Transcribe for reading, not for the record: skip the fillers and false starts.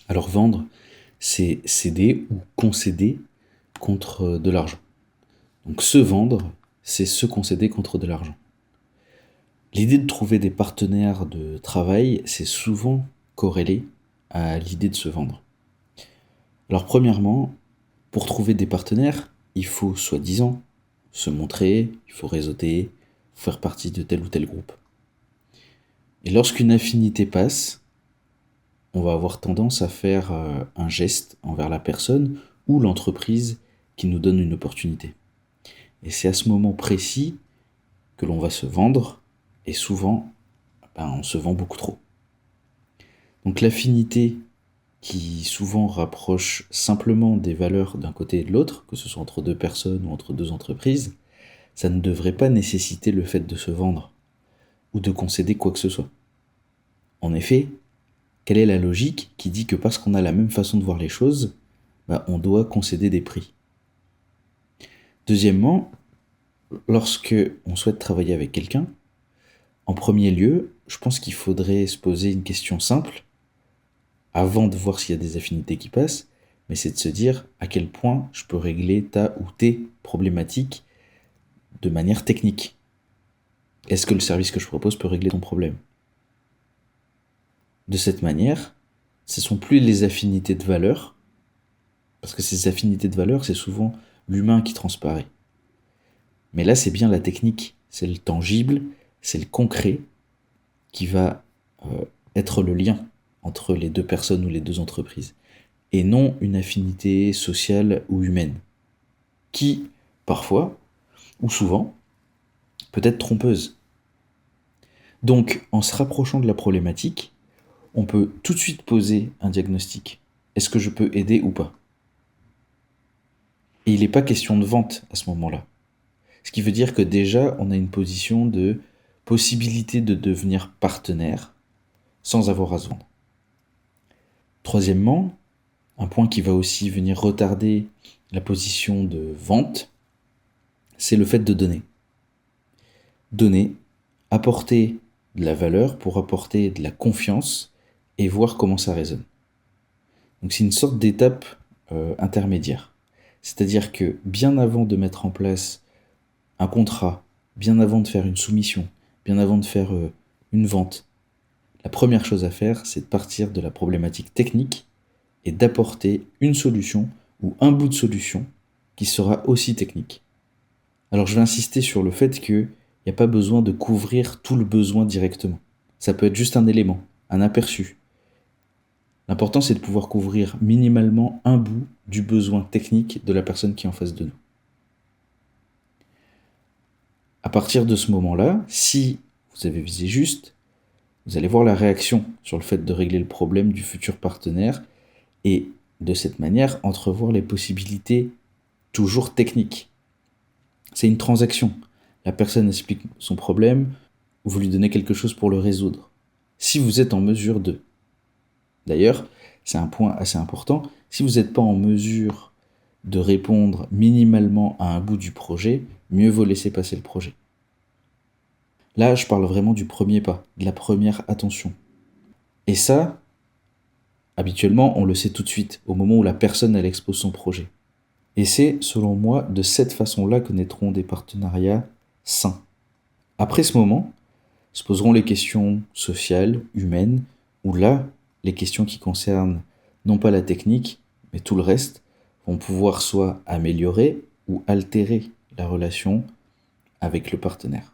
Alors vendre, c'est céder ou concéder contre de l'argent. Donc se vendre, c'est se concéder contre de l'argent. L'idée de trouver des partenaires de travail, c'est souvent corrélé à l'idée de se vendre. Alors premièrement, pour trouver des partenaires, il faut soi-disant se montrer, il faut réseauter, faire partie de tel ou tel groupe. Et lorsqu'une affinité passe, on va avoir tendance à faire un geste envers la personne ou l'entreprise qui nous donne une opportunité. Et c'est à ce moment précis que l'on va se vendre, et souvent, on se vend beaucoup trop. Donc l'affinité qui souvent rapproche simplement des valeurs d'un côté et de l'autre, que ce soit entre deux personnes ou entre deux entreprises, ça ne devrait pas nécessiter le fait de se vendre ou de concéder quoi que ce soit. En effet, quelle est la logique qui dit que parce qu'on a la même façon de voir les choses, on doit concéder des prix? Deuxièmement, lorsque on souhaite travailler avec quelqu'un, en premier lieu, je pense qu'il faudrait se poser une question simple, avant de voir s'il y a des affinités qui passent, mais c'est de se dire à quel point je peux régler ta ou tes problématiques de manière technique. Est-ce que le service que je propose peut régler ton problème? De cette manière, ce ne sont plus les affinités de valeur, parce que ces affinités de valeur, c'est souvent l'humain qui transparaît. Mais là, c'est bien la technique, c'est le tangible, c'est le concret qui va être le lien entre les deux personnes ou les deux entreprises, et non une affinité sociale ou humaine, qui, parfois, ou souvent, peut être trompeuse. Donc, en se rapprochant de la problématique, on peut tout de suite poser un diagnostic. Est-ce que je peux aider ou pas? Et il n'est pas question de vente à ce moment-là. Ce qui veut dire que déjà, on a une position de possibilité de devenir partenaire sans avoir à se vendre. Troisièmement, un point qui va aussi venir retarder la position de vente, c'est le fait de donner. Donner, apporter de la valeur pour apporter de la confiance et voir comment ça résonne. Donc c'est une sorte d'étape intermédiaire. C'est-à-dire que bien avant de mettre en place un contrat, bien avant de faire une soumission, bien avant de faire une vente, la première chose à faire, c'est de partir de la problématique technique et d'apporter une solution ou un bout de solution qui sera aussi technique. Alors je vais insister sur le fait qu'il n'y a pas besoin de couvrir tout le besoin directement. Ça peut être juste un élément, un aperçu. L'important, c'est de pouvoir couvrir minimalement un bout du besoin technique de la personne qui est en face de nous. À partir de ce moment-là, si vous avez visé juste, vous allez voir la réaction sur le fait de régler le problème du futur partenaire et de cette manière entrevoir les possibilités toujours techniques. C'est une transaction. La personne explique son problème, vous lui donnez quelque chose pour le résoudre. Si vous êtes en mesure de. D'ailleurs, c'est un point assez important, si vous n'êtes pas en mesure de répondre minimalement à un bout du projet, mieux vaut laisser passer le projet. Là, je parle vraiment du premier pas, de la première attention. Et ça, habituellement, on le sait tout de suite, au moment où la personne elle expose son projet. Et c'est, selon moi, de cette façon-là que naîtront des partenariats sains. Après ce moment, se poseront les questions sociales, humaines, où là, les questions qui concernent non pas la technique, mais tout le reste, vont pouvoir soit améliorer ou altérer la relation avec le partenaire.